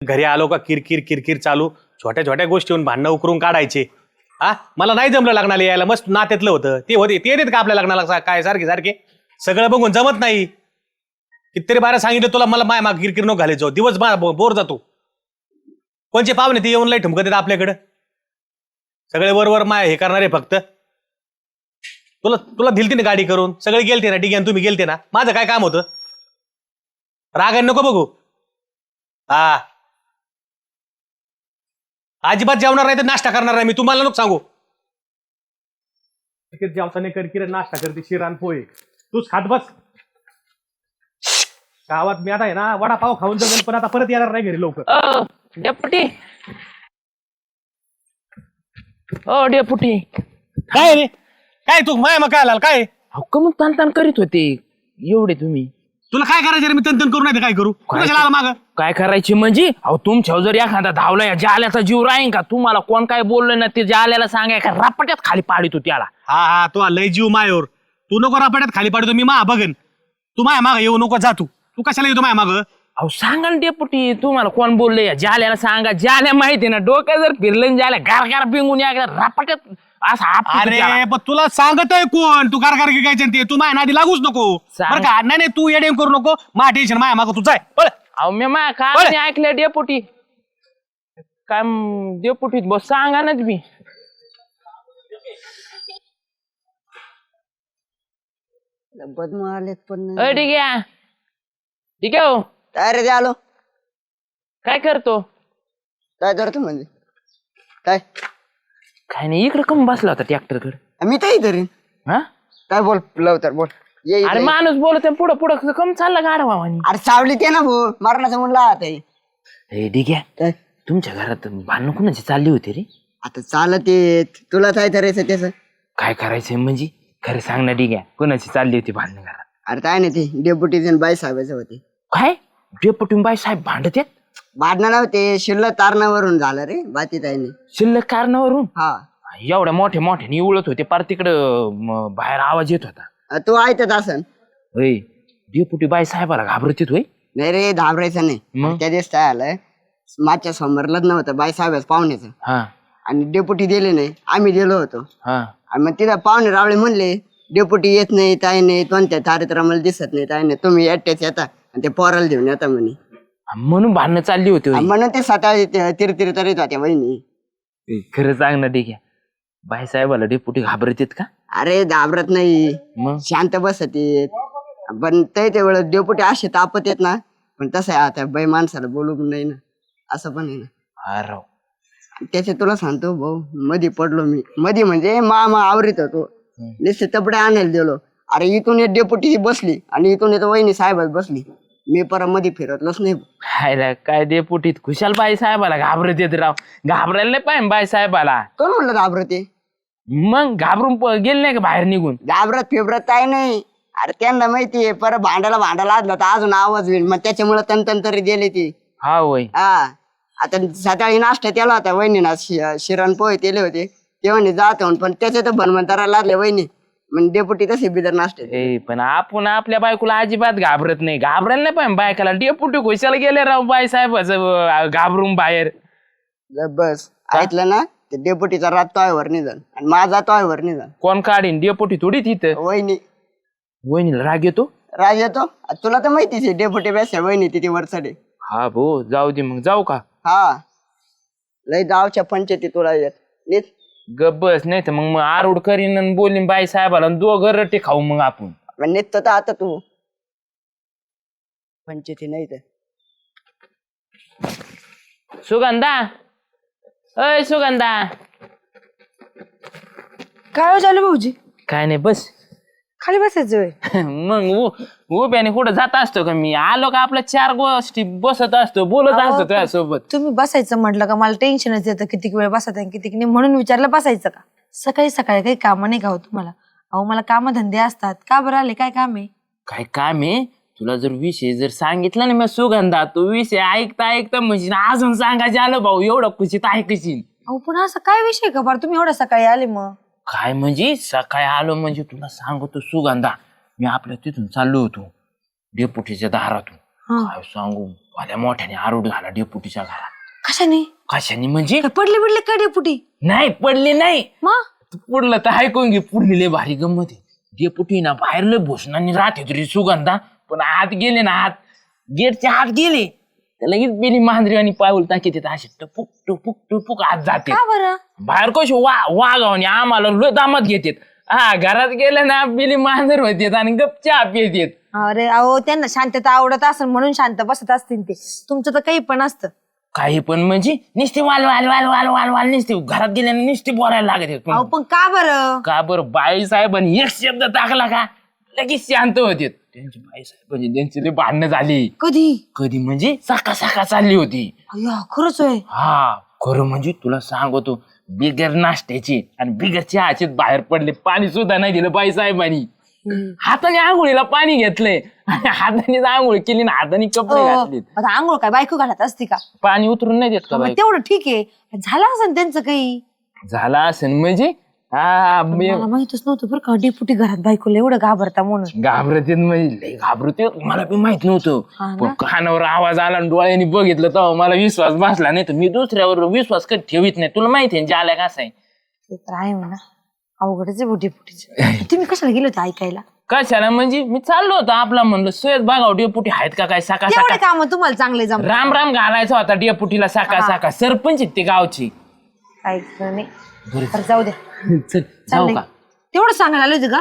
घरी आलो का किरकिर किरकिर चालू, छोट्या छोट्या गोष्टीहून भांडणं उकरून काढायचे. हा मला नाही जमलं लग्नाला यायला, मस्त नात्यातलं होतं ते होते, ते येतात का आपल्या लग्नाला काय सारखे सारखे? सगळं बघून जमत नाही. कितीतरी बारा सांगितलं तुला, मला माय माग किरकिर नको घालायचो, दिवस बोर जातो. कोणचे पाहुणे ते येऊन लय ठुमकत येतात आपल्याकडं, सगळे वर माय हे करणारे फक्त. तुला तुला दिलती ना गाडी करून, सगळे गेलते ना, डिग्यान तुम्ही गेलते ना, माझं काय काम होतं? रागाने नको बघू. हा अजिबात जेवणार नाही तर नाश्ता करणार नाही मी, तुम्हाला नको सांगू. जेवताना करकिर नाश्ता करते, शिरान पोहे तूच खात बस. गावात मी आता आहे ना वडापाव खाऊन जाऊन, पण आता परत येणार नाही घरी लवकर. डेपुटी ओ डेपुटी. काय रे काय तू माय मग काय आला काय? कमून ताण करीत होते एवढे तुम्ही? तुला काय करायचं रे? मी तंतन करू नाही काय करू? माग काय करायची म्हणजे? अहो तुमच्या जर एखादा धावला जाल्याचा जीव राहीन का? तुम्हाला कोण काय बोललं ना ते जाल्याला सांगाय का रापट्यात खाली पाडितो त्याला. हा तो लय जीव मायावर, तू नको रापाट्यात खाली पाडतो, मी मा बघन. तू माया माग येऊ नको, जा तू कशाला येतो माया माग? अहो सांगा ना डेपुटी, तुम्हाला कोण बोललंय? जाल्याला सांगा, जाल्या माहिती ना, डोक्यात जर फिरलं जाल्या गार बिंगून या रापट्यात असा. अरे पण तुला सांगतोय कोण? तू कारकार काय ते, तू माया नादी लागूच नको बरं का? नाही तू येडे करू नको, मा टेन्शन माया माग तू जाय. अहो मी मा काय ऐकलं डेपुटी? काय डेपुटी बस सांगा ना तुम्ही. बदमालेत पण ठीक आहे ठीक आहे. हो अरे आलो. काय करतो? काय करतो म्हणजे काय? काय नाही, इकडे कमी बसला होता ट्रॅक्टर कडे. मी तर इथे हा काय बोल लवकर बोल. ये अरे माणूस बोलत पुढं पुढं कम चालला गाडा भावानी. अरे सावली ते ना भाऊ, मरणाचं म्हणलं आता हे ठीक आहे. तुमच्या घरात भांडण कुणाची चालली होती रे? आता चालत येत, तुला काय करायचं त्याच? काय करायचंय म्हणजे? खरं सांग ना. ठीक आहे, कुणाची चालली होती भांडण घरात? अरे काय नाही, ते डेप्युटी बाई साहेबाचं होते. काय डेपुटी बाई साहेब भांडत आहेत? भांडणं नव्हते, शिल्लक कारणावरून झालं रे बाती ताईने. शिल्लक कारणावरून? हा एवढ्या मोठ्या निवळत होते पार तिकडं बाहेर आवाज येत होता. तू ऐकत असन. होय डेपुटी बाई साहेबाला घाबरत होय? नाही रे घाबरायचं नाही. मग? त्या दिवस काय आलंय, मागच्या समोर लग्न होतं बाई साहेबाच पाहुण्याचं, हा आणि डेप्युटी दिले नाही, आम्ही दिलो होतो. हा आणि मग तिथं पाहुणे रावळे म्हणले डेप्युटी येत नाही, ताई नाही, कोणत्या कार्यक्रमाला दिसत नाही, ताई नाही, तुम्ही एकट्याच येता आणि ते पोराला घेऊन येता म्हणे. म्हणून भांडणं चालली होती होय? म्हणून ते स्वतः तिरतिर तरीत होत्या बहिणी. खरं सांग ना. ठीक आहे, बाई साहेबाला डेपुटी घाबरत आहेत का? अरे घाबरत नाही, मग शांत बसत येत. पण ते वेळेस डेप्युटी असे तापत येत ना, पण तसं आहे आता बाई माणसाला बोलू नाही ना, असं पण आहे ना. हा राव. त्याचे तुला सांगतो भाऊ, मधी पडलो मी, मधी म्हणजे मामा आवरीत होतो, नुसते तपडे आणायला गेलो. अरे इथून एक डेप्युटी बसली आणि इथून येतो वहिनी साहेबच बसली, मी परत मध्ये फिरतलोच नाही. हायला काय डेपुटीत खुशाल बाई साहेबाला घाबरत येत राव. घाबरायला नाही पाहिजे बाई साहेबाला. कोण म्हणलं घाबरते? मग घाबरून गेले नाही का बाहेर निघून? घाबरत फिबरत काय नाही. अरे त्यांना माहितीये परत भांडायला लागलं तर अजून आवाज होईल, मग त्याच्यामुळे तंतन तरी गेले ती. हा होय. हा आता सकाळी नाश्ता केला होता वहिनीना, शिरण पोहे केले होते, ते म्हणे जातो, पण त्याचे तर भनमंतारा लागले वहिनी, म्हणजे डेपुटी तसे बिदर नाश्ते. पण आपण आपल्या बायकोला अजिबात घाबरत नाही. घाबरायला नाही पाहिजे बायकाला. डेपुटी खुशाला गेले राव बाई साहेबाचं घाबरून बाहेर. बस ऐकलं ना, ते डेपुटीचा रात तोयवर निघाल आणि माझा तोयवर निघाल. कोण काढीन? डेपुटी थोडी तिथं. वहिनी. वहिनीला राग येतो? राज येतो, तुला तर माहितीच आहे डेपुटी पेक्षा वहिनी तिथे वरचडे. हा भाऊ जाऊ दे, मग जाऊ का? हा लय गावच्या पंचायती तुला येत नीट. गब्बस नाही तर मग आरूड करीन आणि बोलीन बाई साहेबाला, दोघं रट्टे खाऊ मग आपण. निघतो तर आता तू पंचायती नाही तर. सुगंधा, अय सुगंधा. काय झालं भाऊजी? काय नाही, बस. खाली बसायचं? मग उभ्याने कुठं जात असतो का मी? आलो का आपल्या चार गोष्टी बसत असतो, बोलत असतो तुझ्यासोबत. तुम्ही बसायचं म्हटलं का मला टेन्शनच येतं, किती वेळ बसत आहे किती नाही, म्हणून विचारलं बसायचं का? सकाळी सकाळी काही कामं नाही का हो तुम्हाला? अहो मला कामधंदे असतात. का बरं आले? काय काम आहे? काय काम आहे? तुला जर विषय जर सांगितला ना मी सुगंधा, तो विषय ऐकता ऐकता म्हणजे अजून सांगायचे आलो भाऊ, एवढं खुशीत ऐकशील. अहो पण असं काय विषय का बरं तुम्ही एवढ्या सकाळी आले? मग काय म्हणजे सकाळी आलो म्हणजे तुला सांगतो सुगंधा, मी आपल्या तिथून चाललो होतो डेपुटीच्या दारातून. काय सांगू, भल्या मोठ्याने आरोड घाला डेपुटीच्या घरात. कशाने? कशाने म्हणजे? काय पडले बिडले काय डेपुटी? नाही पडले नाही. मग पुढलं तर ऐकून घे. पुढली लय भारी गंमत आहे. डेपुटी ना बाहेर लय भूषणांनी राहते तरी सुगंधा, पण आत गेले ना, आत गेटच्या आत गेले तर लगेच बेली मांजरी आणि पाऊल टाकीत येतात असे टपुक टपुक टपुक आत जाते. का बरं? बाहेर कशी वागावणी आम्हाला लय दामात घेतात. हा घरात गेलं ना बेली मांजर होते आणि गप चहा पितात. अरे अहो त्यांना शांतता आवडत असेल म्हणून शांत बसत असतील ते. तुमचं तर काही पण असतं. काही पण म्हणजे नुसते वाल वाल वाल वाल वाल वाल नुसते घरात गेल्याने नुसते बोलायला लागत आहेत. अहो पण का बरं? का बरं? बाई साहेबांनी एक शब्द टाकला का लगेच शांत होते. त्यांची बाई साहेबांची त्यांची लई भांडणं झाली. कधी? कधी म्हणजे सकाळ चालली होती. अय्या, खरंच होय? हा खरं म्हणजे तुला सांगतो, बिगर नाश्त्याची आणि बिगर चहाचे बाहेर पडले. पाणी सुद्धा नाही दिलं बाई साहेबांनी. हाताने आंघोळीला पाणी घेतलंय आणि हाताने आंघोळ केली ना हाताने कपडे घातले. आता आंघोळ काय बायको घालत असती का? पाणी उतरून नाही देत का बाई? तेवढं ठीक आहे. झालं असं त्यांचं काही? झाला असेल म्हणजे हा मला माहितच नव्हतं बरं का डेपुटी घरात बायकोला एवढं घाबरता म्हणून. घाबरते म्हणजे लय घाबरते. मला बी माहित नव्हतं. हा ना? पण कानावर आवाज आला आणि डोळ्याने बघितलं तेव्हा मला विश्वास बसला. नाही तर मी दुसऱ्यावर विश्वास कधी ठेवीत नाही. तुला माहिती आहे ज्याला कसं आहे. ते तर आहे म्हणा. अवघडच आहे डेपुटीचं. तुम्ही कशाला गेले होते ऐकायला? कशाला म्हणजे मी चाललो होतो आपला, म्हणलं सोयत बघाव डेपुटी आहेत का काय. सकाळ तेवढे सकाळ काम तुम्हाला चांगले जमले. राम राम घालायचा होता डेपुटीला सकाळ सकाळ. सरपंच आहेत ते गावची. काही नाही. बरं, जाऊ द्या. चल जाऊ का? तेवढं सांगायला आले होते का?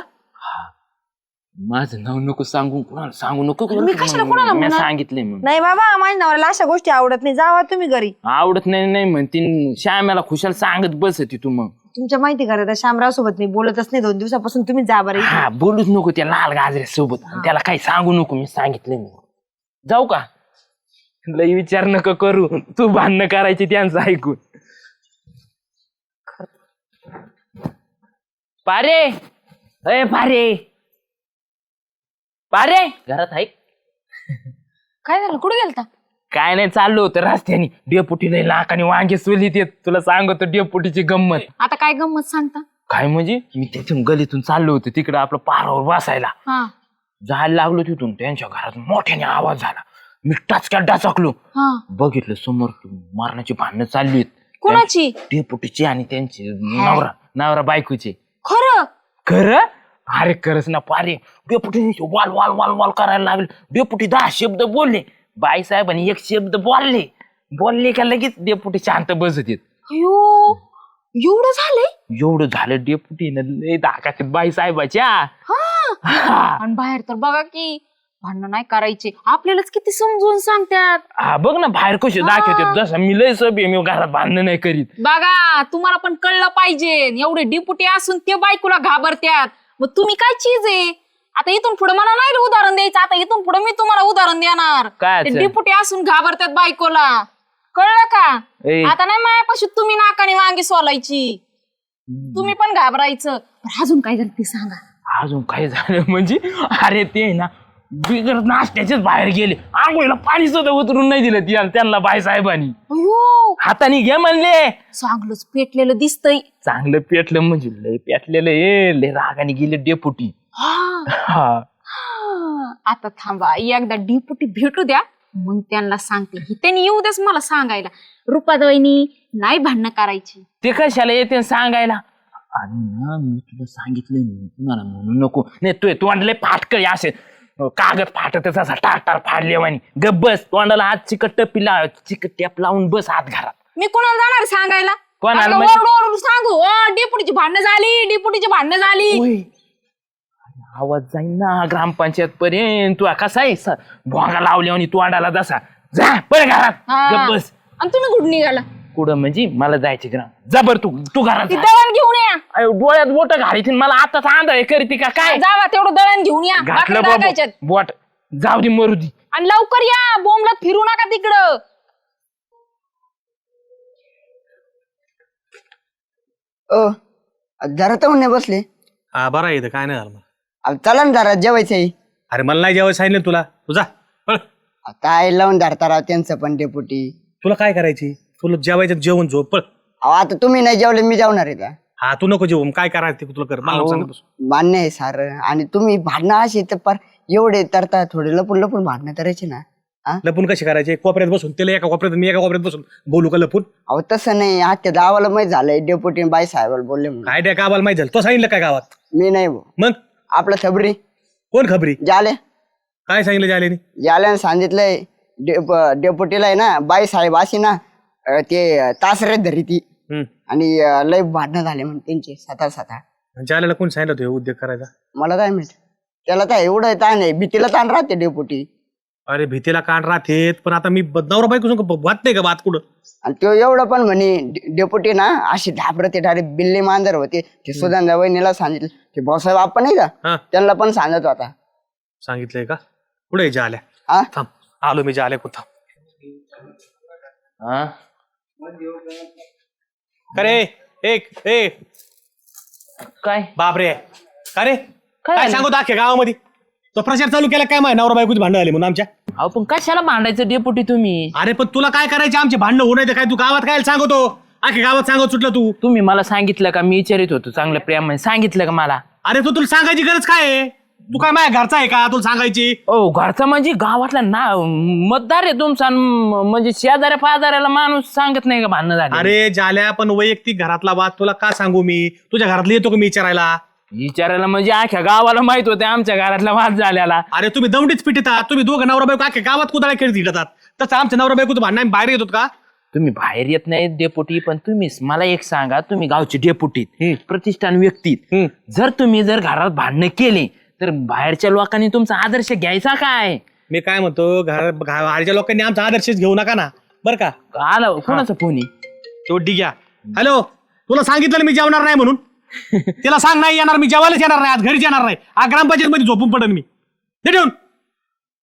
माझं नाव नको सांगू, कुणाला सांगू नको. मी कशाला कोणाला मी म्हणणार? सांगितलंय मग. नाही बाबा, माझ्या नवऱ्याला अशा गोष्टी आवडत नाही. जावा तुम्ही घरी. आवडत नाही म्हणतीन श्यामाला खुशाल सांगत बसती तू. मग तुमच्या माहिती करा त्या शामराव सोबत मी बोलतच नाही 2 दिवसापासून. तुम्ही जा बरं. हा बोलूच नको त्या लाल गाजऱ्या सोबत. त्याला काही सांगू नको. मी सांगितलंय मग. जाऊ का? लई विचार नको करू. तू भांडणं करायची त्यांचं ऐकून. पारे अय पारे पारे घरात आहे? काय झालं? कुठे गेलता? काय नाही, चाललो होतं रस्त्याने. डेपुटी लई लाखाने वांगे सोलीत येत. तुला सांगतो डेपुटीची गंमत. आता काय गंमत सांगता? काय म्हणजे मी तिथून गलीतून चाललो होतो तिकडं आपलं पारावर बसायला. हा जायला लागलो तिथून त्यांच्या घरात मोठ्याने आवाज झाला. मी टाचक्यात डाचकलो. हा. बघितलं समोर मारण्याची भांडणं चालली आहेत. कोणाची? डेपुटीची आणि त्यांची नवरा बायकोची. खरं? खरं? अरे खरंच ना पारे. डेपुटी वाल वाल वाल वाल करायला लागले. डेपुटी 10 शब्द बोलले. बाई साहेबांनी 1 शब्द बोलले का लगेच डेपुटी शांत बसत येत. अयो, एवढं झालंय? एवढं झालं डेपुटीनं लय धाकात बाई साहेबाच्या. आणि बाहेर तर बघा की भांडण नाही करायचे. आपल्यालाच किती समजून सांगतात. हा बघ ना बाहेर कसे दाखवतात. जसं मी लय सभे मी घरात भांडण नाही करीत. बघा तुम्हाला पण कळलं पाहिजे. एवढे डिपुटी असून ते बायकोला घाबरत्यात. मग तुम्ही काय चीज आहे? आता इथून पुढे मला नाही उदाहरण द्यायचं. आता इथून पुढे मी तुम्हाला उदाहरण देणार. काय ते असेल? डिपुटी असून घाबरत्यात बायकोला. कळलं का? ए. आता नाही मायापाशी तुम्ही नाकाने वांगी सोलायची. तुम्ही पण घाबरायचं. पण अजून काय झालं ते सांगा. अजून काय झालं म्हणजे अरे ते ना बिगर नाश्त्याचेच बाहेर गेले. आंघोळीला पाणी सुद्धा उतरून नाही दिलं त्यांना बाई साहेबांनी. अयो, हाताने घे म्हणले. चांगलंच पेटलेलं दिसतंय. चांगलं पेटलं म्हणजे लय पेटलेलं. लय रागाने गेले डेपुटी. हा आता थांबा, एकदा डिपुटी भेटू द्या मग त्यांना सांगते. त्यांनी येऊ द्याच मला सांगायला. रुपादवैनी नाही भांडणं करायची. ते कशाला येते सांगायला? आणि ना मी तुला सांगितलं तुम्हाला म्हणू नको. नाही तू तोंडले फाटकळी असे कागद फाटत तसा टाकटार फाडले म्हणे. गप बस. तोंडाला हात चिकट टेप लावून बस आत घरात. मी कोणाला जाणार सांगायला? कोणाला आपलं म्हणजे? ओरडू ओरडू सांगू डेपुटीची भांडणं झाली, डेपुटीची भांडणं झाली. आवाज जाईन ना ग्रामपंचायत पर्यंत. तू कसा आहे भोंगा लावल्या आणि तोंडाला जसा जा पण घरात. हा. गप बस. आणि तुम्ही कुठं निघाला? कुठं म्हणजे मला जायचे ग्राम. जबर तू घरात ती जा. दळण घेऊन या. अयो, डोळ्यात बोट घालीत मला आताच आंधळे करते का काय? जावा तेवढं दळण घेऊन या. घातलं भाकरी बाबा टाकायच्यात. बोट. जाऊ दे मरू दे. आणि लवकर या. बोंबलत फिरू नका तिकडं. जरा तर नाही बसले. हा बरं आहे इथं काय नाही झालं मला. अहो, चला ना जरा जेवायचंय. अरे मला नाही जेवायला सांगितलं तुला. तुझा काय लावून धरता राव त्यांचं पण डेपुटी. तुला काय करायची? तुला जेवायचं जेवण झोप पळ. अहो आता तुम्ही नाही जेवले मी जेवणार आहे का? हा तू नको जेवू. काय करायचं ते तुला कर. मला नको सांगत बसू. मान्य आहे सार. आणि तुम्ही भांडणं अशी तर पार एवढे तरता थोडे लपून लपून भांडणं करायचे ना. हा? लपून कशी करायचे? कोपऱ्यात बसून त्याला एका कोपऱ्यात मी एका कोपऱ्यात बसून बोलू का लपून? अहो तसं नाही, आजच्या गावाला माहित झालंय डेप्युटी बाई साहेबाला बोलले म्हणून. काय त्या गावाला माहिती झालं? तो सांगितलं काय गावात? मी नाही भाऊ, मग आपलं छबरी कोण खबरी? जाले काय सांगितलं जालेनी? जाल्यानं सांगितलंय डेप्युटीला आहे ना बाई साहेब अशी ना ते तासरे धरी ती आणि लय भांडणं झाले म्हणून त्यांचे स्वतः. जालेला कोण सांगितलं होतं हे उद्योग करायचा? मला काय माहित, त्याला काय एवढं ताण आहे, भीतीला ताण राहते डेप्युटी. अरे भीतीला कान राहतेत, पण आता मी नवरा बायको वाट नाही का बात कुठं? आणि तो एवढं पण म्हणे डेप्युटी ना अशी घाबरते, डायरेक्ट बिल्ली मांजर होते. ते सुधांदा वहिनीला सांगितलं, ते भाऊसाहेब आपण नाही हा. का त्यांना पण सांगत होता. सांगितलंय का? कुठे जाल्या? हा थांब आलो मी जाल्या कुठं. हा? अरे एक ए काय बापरे, का रे काय झालं? सांगतो अख्ख्या गावामध्ये तो प्रचार चालू केला काय? माहिती नवरा बायकोची भांडण आली म्हणून आमच्या. अहो पण कशाला भांडायचं डेपुटी तुम्ही? अरे पण तुला काय करायचे? आमचे भांडणं होऊ नये काय? तू गावात काय सांगतो? अख्ख्या गावात सांगत सुटलं तू. तुम्ही मला सांगितलं का? मी विचारित होतो चांगल्या प्रेमाने, सांगितलं का मला? अरे तो तुला सांगायची गरज काय आहे? तू काय माझ्या घरचा आहे का तुला सांगायची? ओ घरचा म्हणजे गावातला ना मतदार आहे तुमचा, म्हणजे शेजाऱ्या पाजाऱ्याला माणूस सांगत नाही का भांडणं झाले? अरे जाल्या, पण वैयक्तिक घरातला वाद तुला का सांगू मी? तुझ्या घरातले येतो का मी विचारायला? विचारायला म्हणजे अख्ख्या गावाला माहित होते आमच्या घरातला वाद झालेला. अरे तुम्ही दौंडीच पिटतात, तुम्ही दोघं नवरा बायको अख्ख्या गावात कुदाळ्या खेळत हिंडतात. तसं आमच्या नवरा बायकोचं भांडण आम्ही बाहेर येतो का? तुम्ही बाहेर येत नाही डेपुटी, पण तुम्हीच मला एक सांगा, तुम्ही गावचे डेपुटीत, प्रतिष्ठान व्यक्तीत, जर तुम्ही जर घरात भांडणं केले तर बाहेरच्या लोकांनी तुमचा आदर्श घ्यायचा काय? मी काय म्हणतो, घरच्या लोकांनी आमचा आदर्शच घेऊ नका ना, बरं का? आला कोणाचा फोन आहे? तो डिग्या. हॅलो, तुला सांगितलं ना मी जेवणार नाही म्हणून. तिला सांग नाही येणार, मी जेवायलाच येणार नाही, आज घरीच येणार नाही. आज ग्रामपंचायत मध्ये झोपून पडेन मी. दे ठेवून.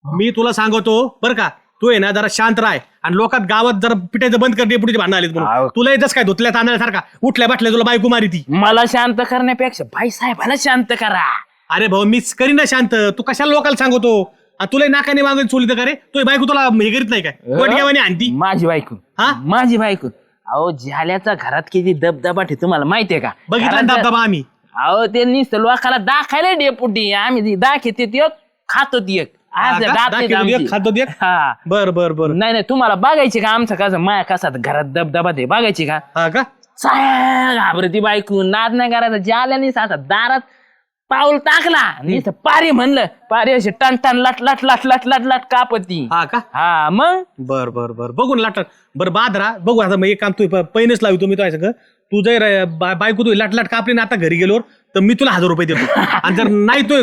मी तुला सांगतो बरं का, तू आहे ना जरा शांत राह आणि लोकात गावात जरा पिटायचं बंद कर. डेपुटीचे भांडण आलेत म्हणून. तुला येतच काय धुतल्या तांदळासारखा उठल्या बाटल्या तुला बायको मारी ती. मला शांत करण्यापेक्षा भाई साहेबाला शांत करा. अरे भाऊ मीच करीन ना शांत, तू कशाला लोकांना सांगतो? आणि तुला नाकाने मागून चोली तर करे तो बायको तुला हे करीत नाही काय? वटग्यावानी आणती माझी बायको. हा? माझी बायको. अहो झाल्याचा घरात किती दबदबा ठे तुम्हाला माहितीये का? बघितला ना दबदबा आम्ही. अहो ते नुसतं लोकाला दाखायला डेपुटी, आम्ही दाखवते ते खातो ती एक. आज दात नाहीत आमची. खातो दे. हा. बर बर बर. नाही तुम्हाला बघायची का आमचं कसं माया कसा घरात दबदबा ते बघायची का? हा का? घाबरती बायको, नाद नाही करायचा. ज्याला आता दारात पाऊल टाकला नुसतं पारी म्हणलं, पारी अशी टन टन लट लट लट लट लट लट कापती. हा का? हा मग बर बर बर बघून लाट. बरं बादरा बघू आता. मग एक काम तू पैनच लावी तुम्ही तो सगळं. तू जर बायको तू लाट कापली ना आता घरी गेल्यावर तर मी तुला 1000 रुपये देतो. आणि जर नाही तो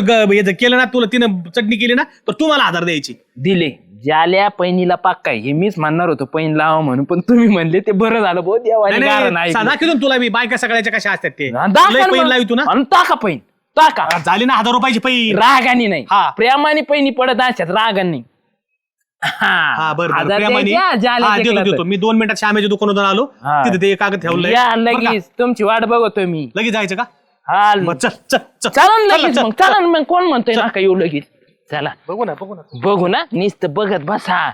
केलं ना, तुला तिनं चटणी केली ना, तर तू मला 1000 द्यायची. दिले. ज्याल्या पैनीला पाक काय हे मीच म्हणणार होतो पैन लावा म्हणून, पण तुम्ही म्हणले ते बरं झालं भाऊ. देवाने साधा किती तुला मी बायका सगळ्याच्या कशा असतात ते दाखवा पैन लावी तू ना. आणि टाका पैन टाका. झाली ना 1000 रुपयाची पैन. रागानी नाही, हा. प्रेमाने पैनी पडत असतात, रागांनी. हा बरं हजार प्रेमाने. द्यायच्या, ज्याला हा, ते देतो केलं देतो. मी 2 मिनिटात श्यामेच्या दुकानातून आलो, हा. तिथे ते कागद ठेवलंय. या बरं का? लगेच तुमची वाट बघतो मी. लगेच जायचं का? हा मग चल चल चल. चला चल, लगेच चल, मग. चल. चला मग. कोण म्हणतोय नका येऊ लगेच? चला बघू ना बघू ना. बघू ना. नुसतं बघत बसा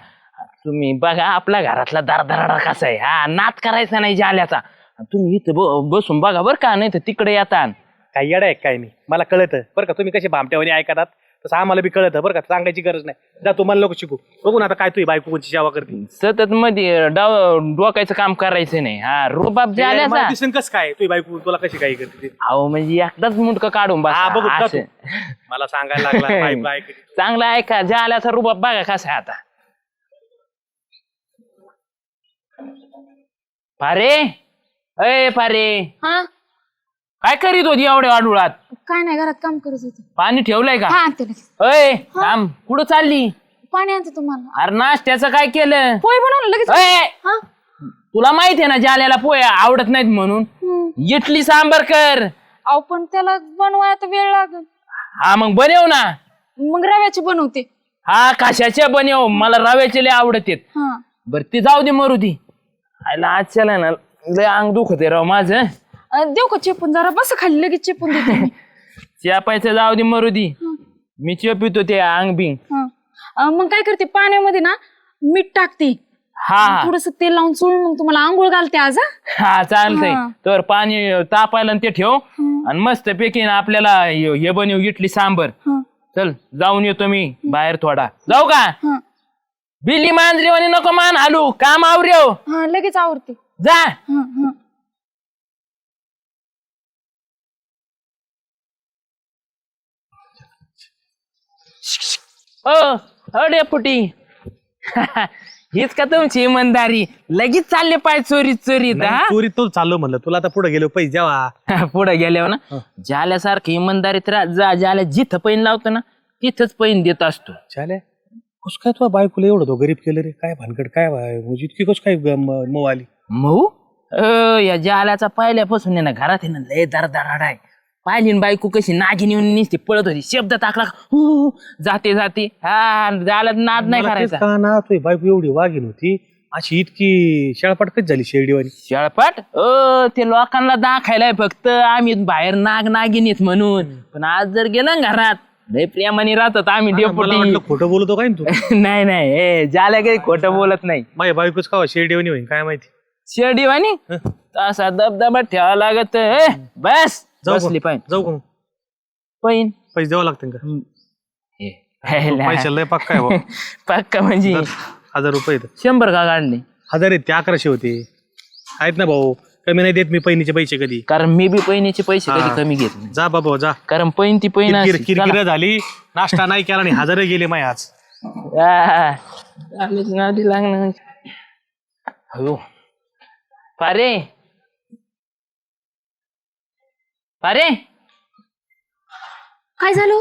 तुम्ही. बघा आपल्या घरातला दारदाराडा कसा आहे. हा नात करायचा नाही जाल्याचा. तुम्ही इथं बसून बघा बरं का, नाही तर तिकडे येतात. काय येडा आहे काय मी? मला कळतं बरं का, तुम्ही कसे भामट्यावानी ऐकतात तसं आम्हाला बी कळतं बरं का. सांगायची गरज नाही. जा तुम्हाला नको शिकू. बघू ना आता काय तुझी बायको कोणची सेवा करते. सतत मध्ये डोकायचं काम करायचं नाही. हा रुबाब जाल्याचा. दिसून कसं काय तुझी बायको तुला कशी काही करते ते? अहो म्हणजे एकदाच मुंडकं काढून हा बघू बसा जा असं. तू. मला सांगायला लागला बायको ऐकते. चांगलं ऐका. जाल्याचा रुबाब बघा कसा आहे आता. पारे अय पारे, हा काय करीत होती एवढ्या वाडुळात? काय नाही, घरात काम करत होते. पाणी ठेवलंय का? हा आणते लगेच. अय थांब, कुठं चालली? पाणी आणते तुम्हाला. अरे नाश्त्याचं काय केलं? पोहे बनवलं लगेच. अय हा तुला माहिती आहे ना जाल्याला पोहे आवडत नाहीत म्हणून. इडली सांबर कर. अहो पण त्याला बनवाय आता वेळ लागेल. हा मग बनव ना. मग रव्याची बनवते. हा कशाच्या बनव, मला रव्याचे लय आवडतेत. हा बर ती जाऊ दे मरू दी. आयला आज चला ना, लय अंग दुखते राव माझं. देऊ का चेपून? जरा बस खाली, लगेच चेपून देते मी. चेपायचं जाऊ दे मरू दी. मी चेपितो ते अंग बिंग. मग काय करते, पाण्यामध्ये ना मीठ टाकते, हा थोडस तेल लावून चोळून मग तुम्हाला आंघोळ घालते आज. हा चालतंय. हा. तर पाणी तापायला आणि ते ठेव आणि मस्त पैकी ना आपल्याला हे बनव इडली सांबर. हा. चल जाऊन येतो मी बाहेर थोडा. जाऊ का? हा. बिली मांजरीवाणी नको मान हालू, काम आवरेव. हा लगेच आवडते. जा. ओ डेपुटी. हीच का तुमची इमानदारी? लगेच चालले पाय चोरी चोरीत. नाही, चोरीत तो चाललो म्हणलं तुला आता पुढे गेलो पैसे द्यावा. पुढे गेल्यावर ना ज्याल्यासारखी इमानदारीत जा, ज्याला जिथं पैन लावतो ना तिथंच पैन देत असतो. चाले कस काय तुला बायकोला एवढं तो गरीब केलं रे? काय भानगड काय म्हणजे इतकी कस काय मऊ आली? मऊ या जाल्याचा पहिल्यापासून आहे ना घरात आहे ना लय दरदराड आहे. पाहिली ना बायको कशी नागिन येऊन निसती पळत होती, शब्द टाकला हु जाते जाते. हा जाल्यात नाद नाही मला तेच करायचा. का ना तुझी बायको एवढी वाघीन होती, अशी इतकी शेळपाट कधी झाली शेरडीवाली? शेळपाट ते लोकांना दाखायलाय फक्त आम्ही बाहेर नागिनीत म्हणून. पण आज जर गेलं ना घरात लय प्रेमाने राहतात आम्ही मला डेपुटी. वाटलं खोटं बोलतो काय ना तू? नाही नाही जाल्या काही खोटं बोलत नाही. माझ्या बायकोच का शेरडीवानी होईल काय माहिती. शेरडीवानी तसा दबदबा ठेवा लागत. बस बसली पाहिजे जाऊ का मग? पैन पैसे द्यावं लागतील का? पैसे लय पक्का आहे भाऊ. पक्का म्हणजे 1000 रुपये आहेत. 100 का काढले? 1000 आहेत ते 1100 होते. आहेत ना भाऊ, कमी नाही देत मी पैनीचे पैसे कधी. कारण मी बी पैनीचे पैसे कधी कमी घेत नाही. जा बाबा जा. कारण पैन ती पैन असते. किरकिर झाली, नाश्ता नाही केला आणि 1000 गेले माय आज. नादी लागणार. हो पारे पारे. काय झालं?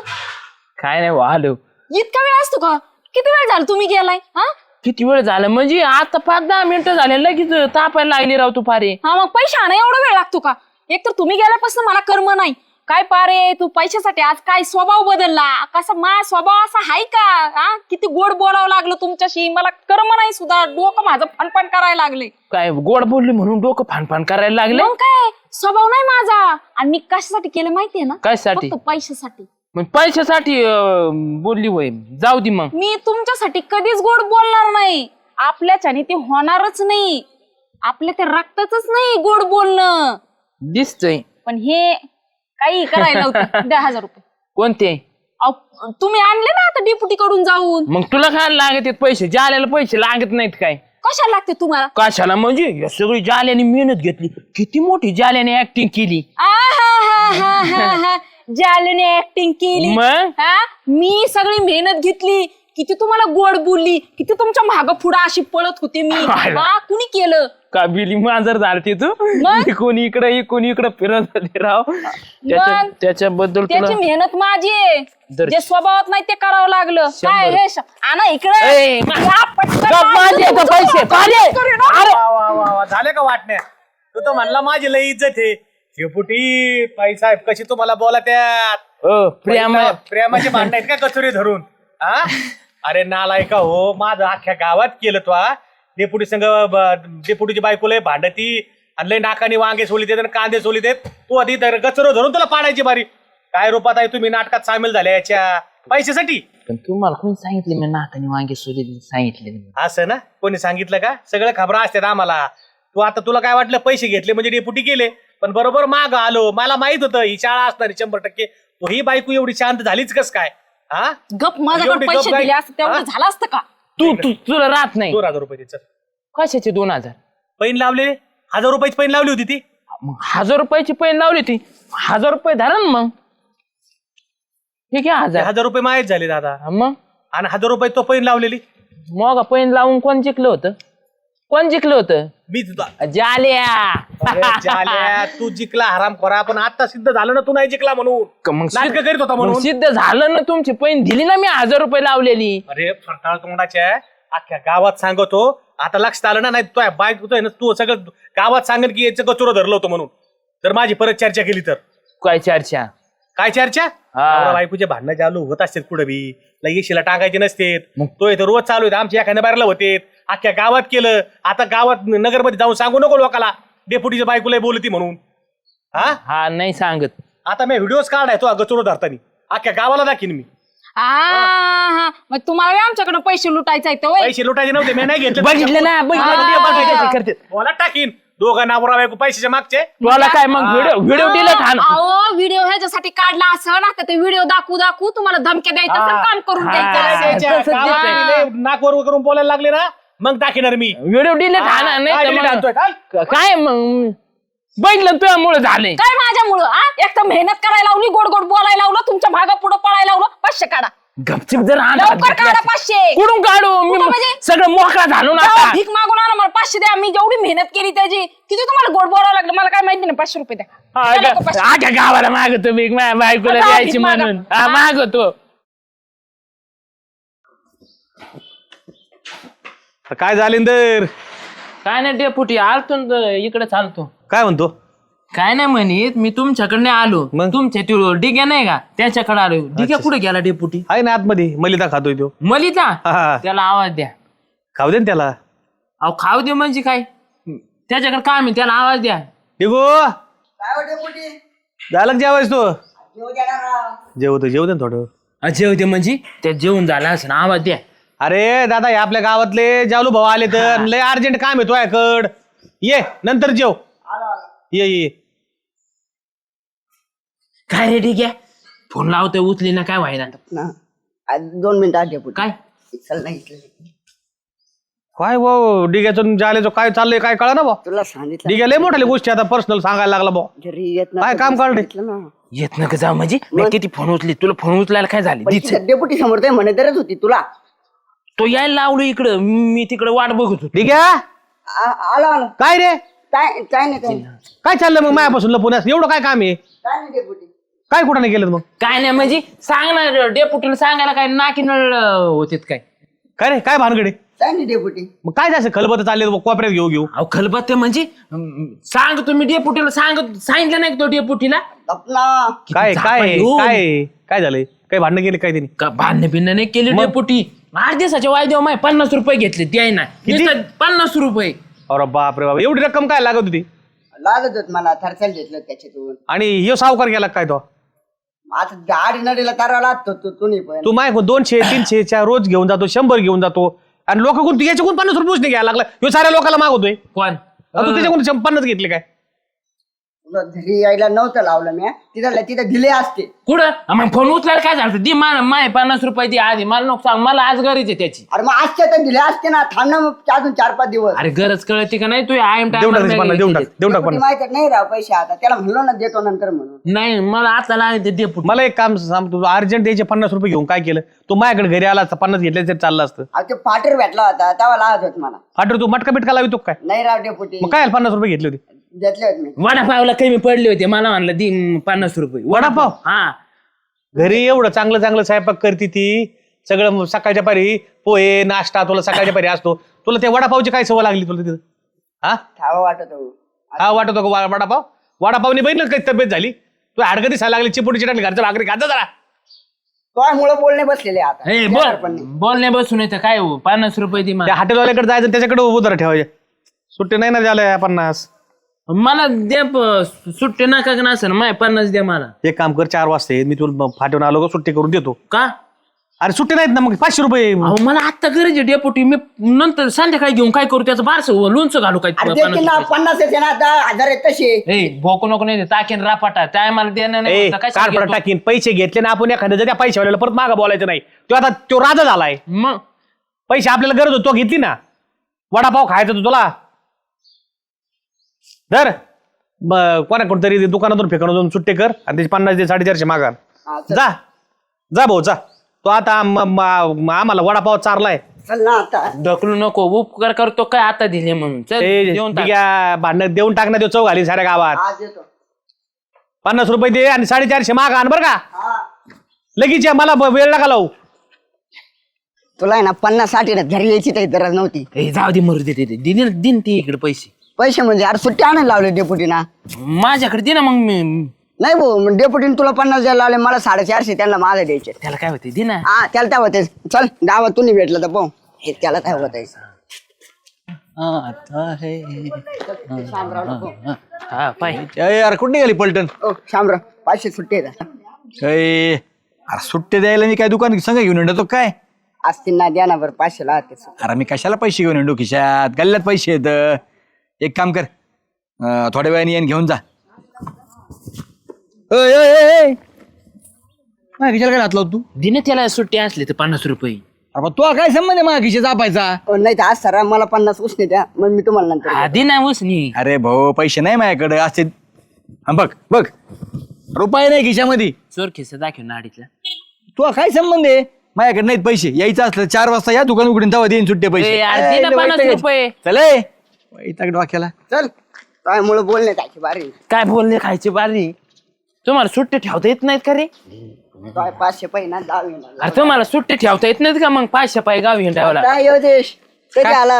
काय नाही वाहलो. इतका वेळ असतो का? किती वेळ झाला तुम्ही गेलाय? हा किती वेळ झाला म्हणजे आता 5-10 मिनिटं झाले लगेच तापायला लागली राव तू पारे. हा मग पैसे आणा एवढा वेळ लागतो का? एक तर तुम्ही गेल्यापासून मला कर्म नाही. काय पारे तू पैशासाठी आज काय स्वभाव बदलला? कसा माझा स्वभाव असा आहे का? हा किती गोड बोलावं लागलं तुमच्याशी, मला कर्म नाही सुद्धा, डोकं माझं फणफण करायला लागले. काय गोड बोलली म्हणून डोकं फानफान करायला लागले? मग काय स्वभाव नाही माझा. आणि मी कशासाठी केलं माहितीये ना? कशासाठी? फक्त पैशासाठी. मग पैशासाठी बोलली वय जाऊ दे मग. मी तुमच्यासाठी कधीच गोड बोलणार नाही. आपल्याच्याने ते होणारच नाही. आपल्या त्या रक्तातच नाही गोड बोलणं. दिसतंय. पण हे काही करायला नव्हतं. द्या 1000 रुपये. कोणते? अहो, तुम्ही आणले ना आता डिपुटी कडून जाऊन. मग तुला काय लागत पैसे? जाल्याला पैसे लागत नाहीत काय? कशाला लागते तुम्हाला? कशाला म्हणजे या सगळी जाल्याने मेहनत घेतली, किती मोठी जाल्याने ऍक्टिंग केली. जालने ऍक्टिंग केली. मग? हा मी सगळी मेहनत घेतली, किती तुम्हाला गोड बोलली, किती तुमच्या माग पुढे अशी पळत होते मी. हा कुणी केलं? का बिली मांजर झालती तू? मग? कोणी इकडे फिरत होते राव. मग? त्याच्याबद्दल त्याची तुला मेहनत माझी आहे. दर- जे स्वभावात नाही ते करावं लागलं. काय हे आणा इकडे. ए, या पटकन. गप माझे आता पैसे पारे. अरे वा वा वा झाले का वाटण्या? तू तर म्हणला माझी लई इज्जत आहे. शेपुटी पैसा कशी तुम्हाला बोला त्यात? प्रेमाचे भांडण आहेत का कचोरी धरून? हा अरे नालायका हो, माझं अख्ख्या गावात केलं तो. डेपुटी संघ डेपुटीची बायको लय भांडती आणि लय नाकाने वांगे सोलित आणि कांदे सोलित आहेत. तू आधी कचरो धरून तुला पाडायची बारी. काय रूपात आहे तुम्ही नाटकात सामील झाल्या याच्या पैशासाठी? पण तुम्हाला कोणी सांगितले मी नाकाने वांगे सोडले? सांगितले असं ना? कोणी सांगितलं का? सगळं खबरा असतात आम्हाला. तुला काय वाटलं पैसे घेतले म्हणजे डेपुटी केले? पण बरोबर माग आलो. मला माहित होतं ही शाळा असणार 100%. ही बायको एवढी शांत झालीच कस काय? हा गप माझ्याकडे एवढी पैसे गप दिले गाय- असते तेवढं हा? झालं असतं का? तुला राहत नाही. 2000 रुपये तिचं कशाचे 2000? पैन लावले. 1000 रुपयाची पैन लावली होती ती. मग 1000 रुपयाची पैन लावली ती. 1000 रुपये धरा ना मग. ठीक आहे 1000. 1000 रुपये माहीत झाले दादा. मग आणि 1000 रुपये तो पैन लावलेली मग पैन लावून कोण जिंकलं होतं? कोण जिंकलं होतं? मी तुला जाल्या. अरे जाल्या, तू जिंकला हराम खोरा. पण आता सिद्ध झालं ना तू नाही जिंकला म्हणून. मग नाटकं करीत होता मग म्हणून. सिद्ध झालं ना, तुमची पैन दिली ना मी 1000 रुपये लावलेली. अरे फरताळ तोंडाच्या अख्ख्या गावात सांगतो. आता लक्षात आलं ना? नाही तो बाईक होतोय ना, तू सगळं गावात सांगेल की याचं कचोरं धरलं होतं म्हणून. तर माझी परत चर्चा केली तर काय चर्चा? काय चर्चा? नवरा बायकोचे भांडणं चालू होत असतात कुठं बी. लगेशीला टाकायचे नसते. तो इथं रोज चालू आहे. आमच्या एखाद्या बाहेरला होते. अख्ख्या गावात केलं. आता गावात नगरमध्ये जाऊन सांगू नको लोकाला डेपुटीच्या बायकोला बोलती म्हणून. हा नाही सांगत. आता मी व्हिडिओज काढाय तो गचोरो धरतानी अख्ख्या गावाला दाखीन मी. मग तुम्हाला आमच्याकडे पैसे लुटायचे आहेत होय? पैसे लुटायचे नव्हते. मी नाही घेतले. बघितले ना, बघितलं मला टाकीन. दोघं नवरा बायको पैशाच्या मागचे. तुला काय मग व्हिडिओ डिलीट हा ना. अहो व्हिडिओ ह्याच्यासाठी काढला असं ना तर ते व्हिडिओ दाखवू तुम्हाला धमक्या द्यायचं असेल, काम करून द्यायचं असेल. नाकवर करून बोलायला लागले ना मग टाकीणार मी. व्हिडिओ डिलीट हा ना. नाही तर delete आणतोय, मग- चाल. काय मग बघितलं तुझ्यामुळे झाले. काय माझ्यामुळं एक तर मेहनत करायला लावली, गोड गोड बोलायला लावलं, तुमच्या भागा पुढे पळायला लावलं. 500 काढा, गपचिप जर लवकर काढा 500. कुठून काढू मी कुठं म्हणजे? सगळं मोकळा झालो ना जाऊ, आता. भीक मागून आणा मला 500 द्या. मी जेवढी मेहनत केली त्याची किती तुम्हाला गोड बोलावं लागलं मला काय माहिती नाही. 500 रुपये द्या. द्या लवकर 500. आख्या गावाला मागतो मी माझ्या बायकोला आता द्यायची भीक मागा. म्हणून मागतो. काय जालिंदर काय नाही डेपुटी आलतो न इकडे चालतो. काय म्हणतो? काय नाही म्हणित मी तुमच्याकडे आलो मग? तुमच्या तो डिग्या नाही का त्याच्याकडे आलो. डिग्या कुठे गेला डेपुटी? आहे ना आतमध्ये मलिदा खातोय तो. मलिता हा. त्याला आवाज द्या. खाऊ दे ना त्याला. अहो खाऊ दे म्हणजे काय त्याच्याकडे काम आहे त्याला आवाज द्या. डिगो झालं का जेवायच तो? जेवू दे ना थोडं. जेव दे म्हणजे त्या जेवण झाला असं आवाज द्या. अरे दादा हे आपल्या गावातले जालू भाऊ आले तर लय अर्जंट काम आहे तुझ्याकड. ये नंतर जेव. ये काय रे डिग्या फोन लावतोय उचली ना काय व्हायना. ना 2 मिनिटं आठ डेपुटी. काय चल नाही इथलं. काय भाऊ डिग्याचं जालेचं काय चाललंय काय कळा ना भाऊ. तुला सांगितलं डिग्या लय मोठ्या गोष्टी आता पर्सनल सांगायला लागला भाऊ. घरी येत काय काम काढले? ना येत नका जाऊ म्हणजे मी किती फोन उचली तुला फोन उचलायला काय झाले दिच. डेपुटी समोर ते म्हणे तरच होती तुला. तो यायला लावलो इकडं मी तिकडे वाट बघत होतो. डिग्या आला आला. काय रे काय काय नाही काय नाही. काय चाललं मग मायापासून लपून एवढं काय काम आहे? काय नाही डेपुटी. काय कुठं नाही केलं मग? काय नाही म्हणजे सांग ना डेपुटीला सांगायला काय नाकी नळ होते काय. काय रे काय भानगडे? काय नाही डेपुटी. मग काय जायचं खलबत चालले कोपऱ्यात घेऊ अहो खलबत्ते म्हणजे सांग तुम्ही डेपुटीला सांगितलं नाही का तो डेपुटीला. अपना काय झापा काय येऊन. काय काय झालंय? काय भांडणं केली काय त्यांनी? का भांडण बिन्न नाही केली डेपुटी. 8 दिवसाच्या वायदेव माय 50 रुपये घेतले ते आहे ना. नुसतं 50 रुपये. अरे बाप रे बाप एवढी रक्कम काय लागत होती? लागत होत मला थरचल घेतलं त्याच्यातून. आणि ह्यो सावकार गेला काय तो? आता गाडी नडीला तारा लागतो तुम्ही पण. तू माय 200 300 रोज घेऊन जातो 100 घेऊन जातो आणि लोक कोण याच्याकडून 50 रुपये नाही घ्यायला लागला. ह्यो साऱ्या लोकांना मागवतोय. कोण तू त्याच्याकडून 50 घेतले काय? तुला घरी यायला नव्हतं लावलं मी. तिथं दिले असते. कुठं मग फोन उचलायला काय झालं दे माय 50 रुपये दे आधी मला नको सांग मला आज गरज आहे त्याची. अरे मग आजच्या तर दिले असते ना. थांब ना मग अजून 4-5 दिवस. अरे गरज कळते का नाही तू आयम देऊन टाक त्याचे 50, देऊन टाक डेपुटी 50. माहिती नाही राव पैसे आता. त्याला म्हणलो ना देतो नंतर म्हणून. नाही मला आता लागते डेपुटी. मला एक काम सांग तू अर्जंट द्यायचे 50 रुपये घेऊन काय केलं? तू माझ्याकडे घरी आला असता 50 घेतले तरी चाललं असतं. अहो ते पाटीर भेटला होता तेव्हा लागत होत मला. फाटर तू मटका बिटका लावितो काय? नाही राव डेपुटी. मग काय 50 रुपये घेतले होते? घेतले होते मी. वडापावला कमी पडले होते मला म्हणलं दी 50 रुपये वडापाव? हा घरी एवढं चांगलं चांगलं स्वयंपाक करते ती सगळं सकाळच्या पारी पोहे नाश्ता तुला सकाळच्या पारी असतो. तुला ते वडापावची काय सवय लागली तुला तिथं? हा खावा वाटत हो. हा वाटतो का वडापाव? वडापावने बघितलं काही तब्येत झाली? तू हाडकं दिसायला लागली चिपुटी चिटाणी घरच्या भाकरी खात जरा. तो मुळे बोलणे बसलेले आता. ए, येणार पण नाही. बोलणे बसून येतं काय हो 50 रुपये दे त्या मला. हॉटेलवाल्याकडे जायचं त्याच्याकडे उधार ठेवायचे. सुट्टी नाही ना झाल्या 50. मला दे सुट्टी नका का नसेल माय 50 दे मला. एक काम कर 4 वाजता ये. मी तुला फाटून आलो का सुट्टी करून देतो. का अरे सुट्टी नाहीत ना मग 500 रुपये. अहो मला आता गरज आहे डेपुटी मी नंतर संध्याकाळी घेऊन काय करू त्याचं बारस लोणचं घालू काय अरे देतील ना 50 येते ना 10,000 आहेत तसे. ए भोकू नको नाही टाकेन रापाटा त्या मला देणं नाही ए होतं, काय कारपडा सांगितलं? टाकीन पैसे घेतले ना आपण एखाद्या त्या पैशावाल्याला परत मागा बोलायचं नाही. तो आता तो राजा झालाय. मग पैसे आपल्याला गरज होती तो घेतली ना. वडापाव खायचा तू तुला धर कोणाकडून तरी दुकानातून फेकून जाऊन सुट्टे कर आणि त्याचे 50 ते 450 मागा. हा, चल. जा जा भाऊ जा. तो आता आम्हाला वडापाव चारलाय. चल ना आता. ढकलू नको उपकार करतो काय आता दिले म्हणून चल देऊन टाक. भांडण देऊन टाकणार देऊ चौ घाली साऱ्या गावात. आज येतो. 50 रुपये दे आणि 450 मागा आण बरं का. हा. लगेच या, मला वेळ नका लावू. तुला आहे ना 50-60 ना घरी यायची काही गरज नव्हती. ए जाऊ दे मरू दे दिन ती इकडे पैसे पैसे म्हणजे अरे सुट्टी आणायला लावले डेपुटीना. माझ्याकडे दे ना मग मी नाही भाऊ डेपुटीने तुला 50 द्यायला लावले मला 450 त्यांना माझा द्यायचे. त्याला काय होते दे ना. हा त्याला काय होते. चल गावात तुम्ही भेटलं तर पाहू हे त्याला काय होत आहे. हा पाय यार कुठे निघाली पलटण? ओ शामराव 500 सुट्टी आहेत. अरे सुट्टे द्यायला मी काय दुकान संघ घेऊन येतो काय? असतील ना द्या ना बरं 500 ला. अरे मी कशाला पैसे घेऊन येतो खिशात? गल्ल्यात पैसे येत. एक काम कर थोड्या वेळाने येईन घेऊन जा. ओय, ओय, ओय, ओय. माझ्या खिशाला काय घातलं तू? दिन त्याला सुट्टी असली तर 50 रुपये. अरे मग तो काय संबंध आहे माझ्या खिशात जापायचा? नाही तर आज सर मला 50 उसने द्या, मग मी तुम्हाला नंतर देतो. आधी नाही उसनी. अरे भाऊ पैसे नाही माझ्याकडे असे. हा, बघ बघ रुपये नाही खिशामध्ये. चोर खिस्सा दाखव नाडीतला. तो काय संबंध आहे? माझ्याकडे नाहीत पैसे. यायचं असलं 4 वाजता या दुकान उघडून तेव्हा देईन सुट्टे पैसे. दे ना 50 रुपये. चले वैताग डोक्याला. चल काय मुळे बोलणे त्याची बारी. काय बोलले खायची बारी. तुम्हाला सुट्टी ठेवता येत नाहीत का रे? काय 500 पैना जाऊ अरे तुम्हाला सुट्टी ठेवता येत नाहीत का मग 500 पाय गाव हिंडावला? काय योगेश कधी आला?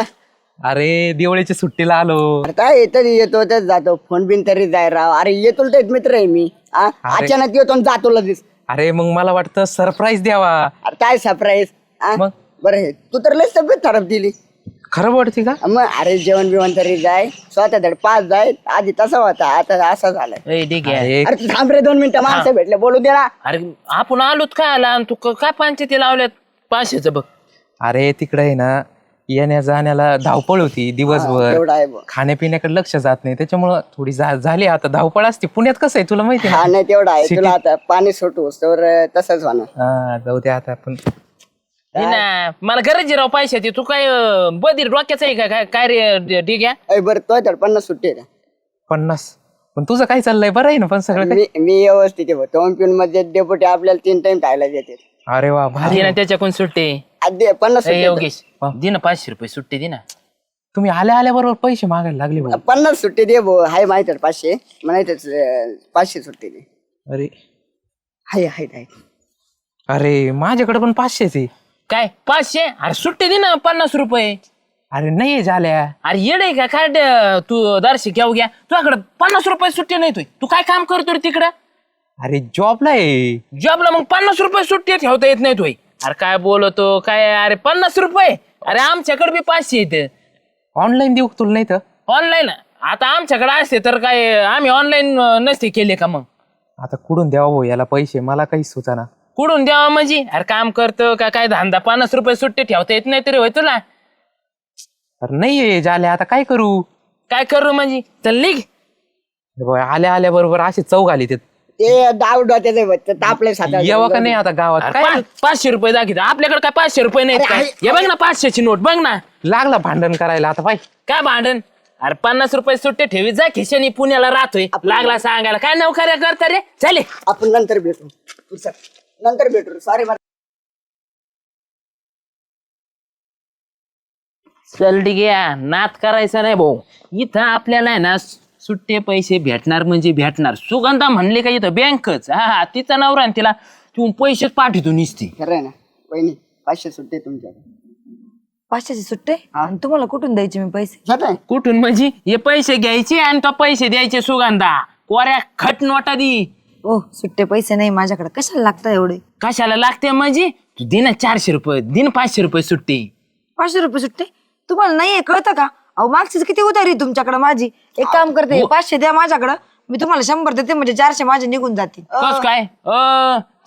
अरे दिवाळीच्या सुट्टीला आलो. अरे काय तरी येतो तर जातो, फोन बिन तरी जाय राव. अरे येतो तर मित्र आहे मी. अचानक येतो आणि जातो लगेच. अरे मग मला वाटतं सरप्राईज द्यावा. अरे काय सरप्राईज. मग? बरं हे तू तर लय तब्येत खराब दिली. खरं वाटते का? मग अरे जेवण बिवण तरी जाय, स्वतः धड 5 जाय. आधी तसा होता, आता असा झालाय. ए, ठीक आहे. अरे, अरे तू थांब रे 2 मिनिटं, माणसं भेटले बोलू दे ना. अरे आपण आलोत काय आला आणि तू काय पंचायती लावल्यात 500चं बघ. अरे तिकडे आहे ना येण्या जाण्याला धावपळ होती दिवसभर. एवढा आहे बुवा. खाण्यापिण्याकडे लक्ष जात नाही, त्याच्यामुळं थोडी झाली आता धावपळ असते. पुण्यात कसं आहे तुला माहिती हा आहे नाही तेवढा आहे. तुला आता पाणी सुटू तर तसंच होणार. ना? जाऊ दे आता आपण. हे ना मला गरज आहे राव पैशाची. तू काय बधीर डोक्याचं आहे का काय रे? ठीक आहे. अय बरं तो धड 50 सुट्टी आहे. 50. पण तुझं काय चाललंय? बरं आहे ना पण सगळं काही? मी व्यवस्थित आहे. 2 पिऊन मध्ये डेपुटी आपल्याला 3 टाइम खायला देते. अरे वा भारी. दे ना त्याच्याकडून सुट्टी. आधी 50 ए, सुट्टी. योगेश दे ना 500 रुपये सुट्टी दे ना. तुम्ही आल्या बरोबर पैसे मागायला लागले भाऊ. 50 सुट्टी दे भाऊ. हाय माहिती 500 म्हणायच 500 सुट्टी दे. अरे हाय हाय हाय. अरे माझ्याकडे पण 500च आहे. काय 500? अरे सुट्टी दे ना 50 रुपये. अरे नाही झाल्या. अरे येडे का काय तू दारशी घेऊ घ्या. तुझ्याकडे 50 रुपये सुट्टी नाही. तू काय काम करतो रे तिकडं? अरे जॉबला आहे. जॉबला मग 50 रुपये सुट्टी ठेवता येत नाही तुय. अरे काय बोलतो काय? अरे 50 रुपये. अरे आमच्याकडे बी 500 येते. ऑनलाईन देऊ का तुला? नाही तर ऑनलाईन आता आमच्याकडे असते तर काय आम्ही ऑनलाईन नसते केले का मग? आता कुठून द्यावा भाऊ याला पैसे? मला काही सुचाना. कुठून द्यावा म्हणजे? अरे काम करतो का काय धंदा? 50 रुपये सुट्टी ठेवता येत नाही तरी होय तुला? अरे नाही झाल्या, आता काय करू? काय करू म्हणजे? चल निघ. आल्या बरोबर असे चौक आले ते. ते डाव डोत्याचे तापले साधा. यावं का नाही आता गावात? अरे काय 500 रुपये दाखवतो. आपल्याकडे काय 500 रुपये नाहीत काय? हे बघ ना 500 ची नोट बघ ना. लागला भांडण करायला आता? पाय काय भांडण? अरे 50 रुपये सुट्टे ठेवी जा खिशानी. पुण्याला राहतोय लागला सांगायला. काय नोकऱ्या करता रे? चाले आपण नंतर भेटू. तू चल. नंतर भेटू. सॉरी. चल डिग्या नात करायचा नाही भाऊ. इथं आपल्याला आहे ना सुट्टे पैसे भेटणार म्हणजे भेटणार. सुगंधा म्हणले का इथं बँकच. हा तिचा नवरा आणि तिला तू पैसेच पाठवतो निसती. खरं आहे ना वहिनी. 500 सुट्टी तुमच्याकडे. 500ची सुट्टे आणि तुम्हाला कुठून द्यायचे मी पैसे? जाताय. कुठून म्हणजे? हे पैसे घ्यायचे आणि तो पैसे द्यायचे. सुगंधा कोऱ्या खट नोटा दी. ओ सुट्टे पैसे नाही माझ्याकडे. कशाला लागतात एवढे? कशाला लागते म्हणजे? तू दे ना 400 रुपये. दे ना 500 रुपये सुट्टी. 500 रुपये सुट्टे तुम्हाला नाहीये कळतं का? अहो मागची किती उधारी तुमच्याकडे माझी. एक काम करते 500 द्या माझ्याकडं. मी तुम्हाला 100 देते म्हणजे 400 माझे निघून जातील. कस काय?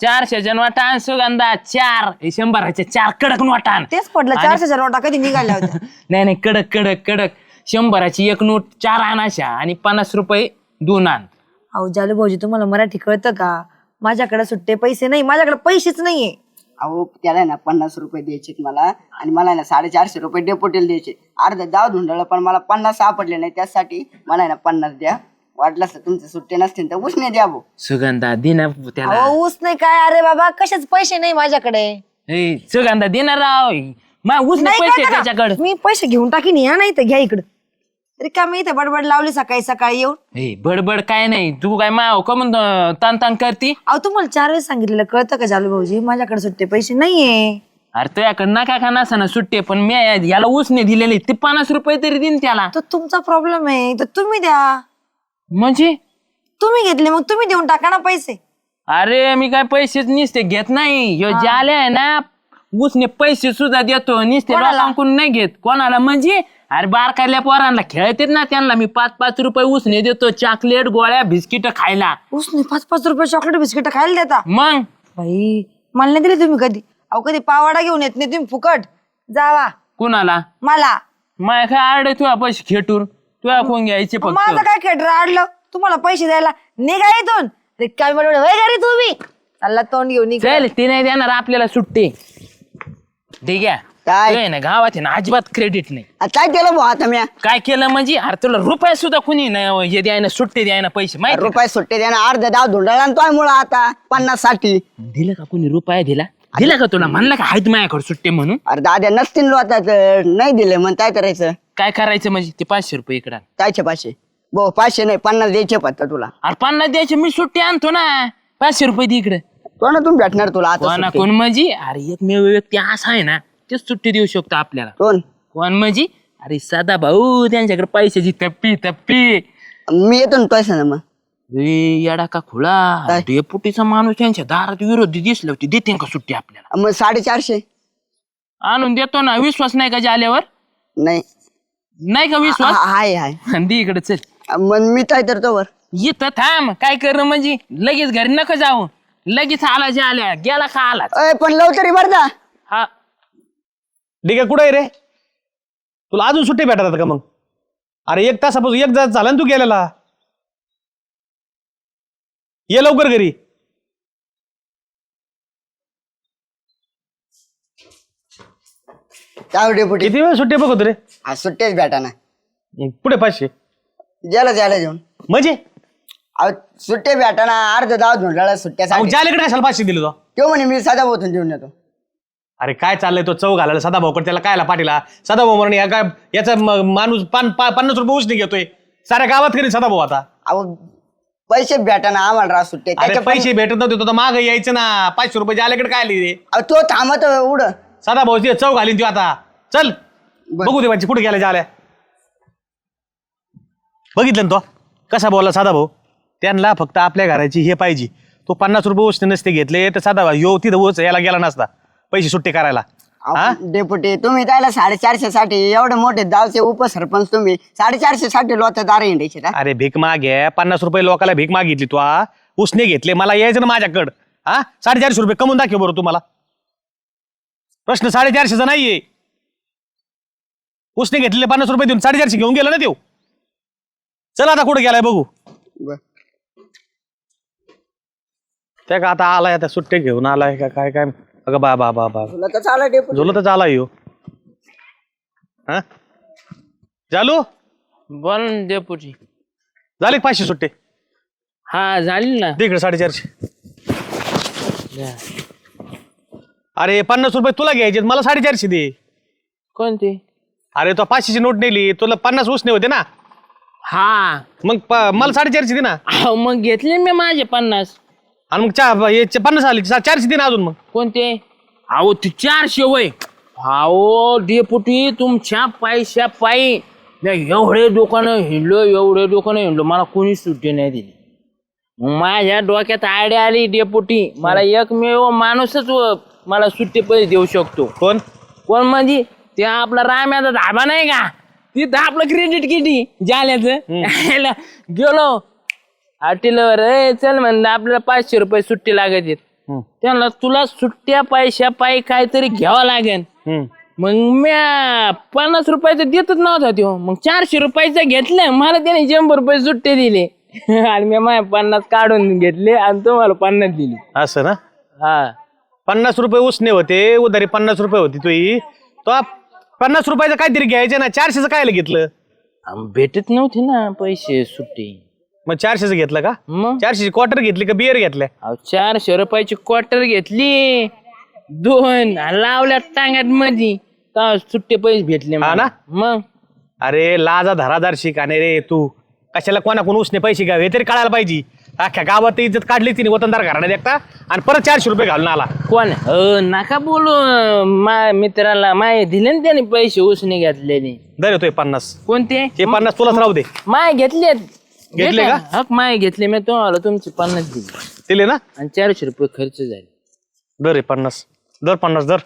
400 नोटा आणि सुगंधा 4. 100च्या 4 कडक नोटा. तेच पडलं 400च्या नोटा कधी निघाल्या होत्या. नाही कडक कडक कडक. 100ची एक नोट 4 आणाशा आणि 50 रुपये 2 आण. अहो जालू भाऊजी तुम्हाला मराठी कळतं का? माझ्याकडे सुट्टे पैसे नाही. माझ्याकडे पैसेच नाहीये. अहो त्याला ना 50 रुपये द्यायचे मला आणि मला ना 450 रुपये डेपोटेल द्यायचे. अर्ध दाव धुंडळ पण मला 50 सापडले नाही. त्यासाठी मला ना 50 द्या. वाटलंच तुमचे सुट्टे नसतील तर उसने द्या भाऊ. सुगंधा दिना त्याला. अहो ऊस नाही काय? अरे बाबा कशाच पैसे नाही माझ्याकडे. ए सुगंधा देणार राव. मग उसने नाही पैसे कळतं का? त्याच्याकडे. मी पैसे घेऊन टाकीन. या नाही तर घ्या इकडं. रिकामी इथे बडबड लावली सकाळी सकाळी येऊन. ए बडबड काय नाही. तू काय माव का म्हणतो तान करती? अहो तुम्हाला 4 वेळेस सांगितलेलं कळतं का जालू भाऊजी? माझ्याकडे सुट्टे पैसे नाहीये. अरे तुझ्याकडे नका का नसा सुट्टे. पण मी याला उसने दिलेले ते 50 रुपये तरी देईन त्याला. तो तुमचा प्रॉब्लेम आहे. तर तुम्ही द्या. म्हणजे? तुम्ही घेतले मग तुम्ही देऊन टाका ना पैसे. अरे मी काय पैसेच निसते घेत नाही. ह्यो जाले आहे ना उसने पैसे सुद्धा देतो. निसते कोणाला? लोकांकडून नाही घेत. कोणाला म्हणजे? अरे बारकाल्या पोरांना खेळतेत ना त्यांना मी 5-5 रुपये उसने देतो. चॉकलेट गोळ्या बिस्किट खायला. उसने 5-5 रुपये चॉकलेट बिस्किट खायला देता? मग बाई मला नाही दिले तुम्ही कधी. अहो कधी पावाडा घेऊन येत नाही तुम्ही फुकट. जावा कुणाला? मला. माय काय आडे तुझ्या पैसे खेटून. तुला कोण घ्यायचे फक्त माझं काय खेटर अडलं तुम्हाला पैसे द्यायला निघा इथून काय म्हणून घरी तुम्ही चालला तोंड घेऊन निघा. चल ती नाही देणार आपल्याला सुट्टी ठीक आहे काय? तू आहे ना गावात आहे ना अजिबात क्रेडिट नाही. काय केलं भाऊ आता मी काय केलं म्हणजे अरे तुला रुपये सुद्धा कुणी नाही हे द्याय ना सुट्टी द्याय ना पैसे माहिती रुपये सुट्टे द्या ना अर्धा दाव धुंडाळा आणि तोय मुळे आता 50-60. दिलं का कुणी रुपया दिला का तुला म्हणलं का हायत माझ्याकडे सुट्टी म्हणून अरे दाद्या नसतील लोक नाही दिले मग काय करायचं काय करायचं म्हणजे ते 500 रुपये इकडं कायचे 500 भाऊ 500 नाही 50 द्यायचे फक्त तुला अरे 50 द्यायचे मी सुट्टी आणतो ना 500 रुपये दे इकडे कोण तुम्ही भेटणार तुला आता कोणा सुट्टी? कोण म्हणजे अरे एकमेव व्यक्ती असा आहे ना तेच सुट्टी देऊ शकतो आपल्याला कोण कोण म्हणजे अरे सदा भाऊ त्यांच्याकडे पैशाची तप्पी मी येतो ना पैसा ना मग येडा का खुळा काय? डेपुटीचा माणूस त्यांच्या दारात विरोधी दिसले होते देते का सुट्टी आपल्याला मग 450 आणून देतो ना विश्वास नाही का जाल्यावर नाही नाही का विश्वास हाय दे इकडे चल मग मी काय तर तोवर इथं थांब काय कर म्हणजे लगेच घरी नको जाऊ लगेच आला जाल्या गेला का आला अय पण लव तरी बरं का हा ठीक आहे कुठे रे तुला अजून सुट्टी भेटतात का मग अरे 1 तासापासून 1 तास झाला ना तू गेलेला ये लवकर घरी काय डेपुटी किती वेळ सुट्टी बघतो रे हा सुट्टेच भेटा ना पुढे 500 ज्याला जेऊन म्हणजे अहो सुट्टे भेटा ना अर्ध दाव धुंडाळा मग सुट्ट्यासाठी ज्याला कशाला 500 दिले तो तो म्हणे मी सदा बोतून देऊन येतो अरे काय चाललंय तो चव घालायला सदाभाऊकडे त्याला कायला पाठीला सदाभाऊ म्हणून या काय याचा माणूस 50 रुपये उसने घेतोय साऱ्या गावात करी सदाभाऊ आता अहो पैसे भेटा ना आम्हाला राव सुट्टे अरे त्याच्या पैसे भेटत नव्हते तो माग यायचं ना 500 रुपये ज्याल्याकडे काय आली रे अहो तो थांबत उड सदाभाऊ ती चव घालीन ती आता चल बघू दे माझी कुठे गेल्या झाल्या बघितलं ना तो कसा बोलला सदाभाऊ त्यांना फक्त आपल्या घराची हे पाहिजे तो 50 रुपये उसने नसते घेतले तर सदाभाऊ यो तिथं उच याला गेला नसता पैसे सुट्टे करायला हा डेपुटी तुम्ही त्याला 450 साठी एवढे मोठे गावचे उपसरपंच तुम्ही 450 साठी लोक दार हिंडायचे का अरे भीक माग आहे 50 रुपये लोकाला भीक मागितली तू हा उसने घेतले मला यायचं ना माझ्याकडं हा 450 रुपये कमवून दाखव बरं तुम्हाला प्रश्न 450 नाहीये उसने घेतलेले 50 रुपये देऊन 450 घेऊन गेला ना देऊ चला आता कुठे गेलाय बघू त्या का आता आलाय आता सुट्टे घेऊन आलाय का काय काय अगं बा बा बा बा तुला तर चाला डेपुटी झोलं तर चाला येऊ हा चालू बोल ना डेपुटी झाले का 500 सुट्टे हा झाली ना दे इकडे 450 अरे 50 रुपये तुला घ्यायचे मला 450 दे कोणती अरे तो 500 ची नोट नेली तुला 50 उसने होते ना हा मग मला 450 दे ना अहो, मग घेतले मी माझे 50 आणि मग हे 50 आले 400 दे ना अजून मग कोणते अहो ते 400 वय अहो डेपुटी तुमच्या पैशा पायी एवढे दुकानं हिंडलो मला कोणी सुट्टी नाही दिली मग माझ्या डोक्यात आयडिया आली डेपुटी मला एकमेव माणूसच मला सुट्टी पैसे देऊ शकतो कोण कोण म्हणजे ते आपला राम्याचा धाबा नाही का तिथं आपलं क्रेडिट किती जाल्याचं गेलो हॉटेलवर चल म्हणलं आपल्याला 500 रुपये सुट्टी लागत त्यांना तुला सुट्ट्या पैशा पायी काहीतरी घ्यावं लागेल मग म्या 50 रुपयाचं देतच नव्हता तो मग 400 रुपयाचं घेतलं मला त्याने 100 रुपये सुट्टे दिले आणि मी माझ्या 50 काढून घेतले आणि तुम्हाला 50 दिली असं ना हा 50 रुपये उसने होते उधारी 50 रुपये होती तुही तो 50 रुपयाचं काहीतरी घ्यायचे ना 400चं काय घेतलं भेटत नव्हते ना पैसे सुट्टी मग 400चं घेतलं का मग 400ची क्वार्टर घेतली का बिअर घेतल्या अहो 400 रुपयाची क्वार्टर घेतली 2 आणि लावल्या टांग्यात मध्ये सुट्टे पैसे भेटले हा ना? मग अरे लाजा धरादार शिकाने रे तू कशाला कोणाकोण उसने पैसे घ्यावे हे तरी कळायला पाहिजे अख्ख्या गावात इज्जत काढली तिने वतनदार घराण्यात एकटा आणि परत 400 रुपये घालून आला कोण नका बोलू माझ्या मित्राला माय दिले ना त्याने पैसे उसने घेतलेले दर येतोय 50 कोणते हे 50 तुलाच राहू दे माय घेतलेत घेतले का? हक माय घेतले मी तुम्हाला तुमचे 50 दिले दिले ना आणि 400 रुपये खर्च झाले दर आहे 50 दर 50 दर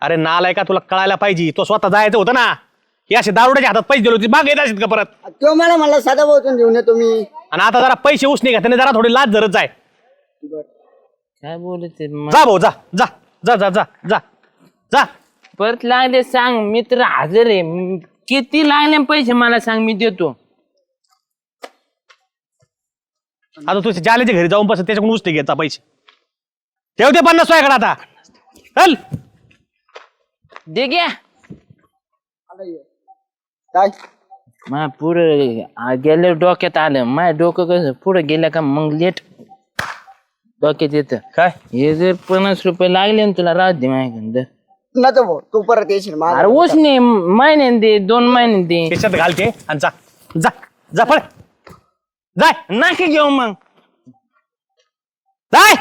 अरे नालाय का तुला कळायला पाहिजे तो स्वतः जायचं होतं ना हे असे दारुड्याच्या हातात पैसे दिले होते माग येत असेल का परत तो मला सदा बोतून देऊन येतो मी आणि आता जरा पैसे उसने घेताना जरा थोडी लाज धरत जाय काय बोलते जा भाऊ जा जा जा जा जा जा जा परत लागले सांग मित्र हजर आहे किती लागले पैसे मला सांग मी देतो आता तू जालेच्या घरी जाऊन बस त्याच्याकडून उचते घ्यायचा पैसे ठेव ते 50 तुझ्याकडे आता चल. दे घ्या काय मा पुढं गेल्या डोक्यात आलं माझ्या डोकं कसं पुढं गेलं का मग लेट डोक्यात येतं काय हे जर 50 रुपये लागले ना तुला राहू दे माझ्याकडं नको भाऊ तू परत येशील माझ्या अरे उसने महिन्याने दे 2 महिने दे त्याच्यात घालते आणि जा जा जा पळ जाय नाकी घेऊ मग जाय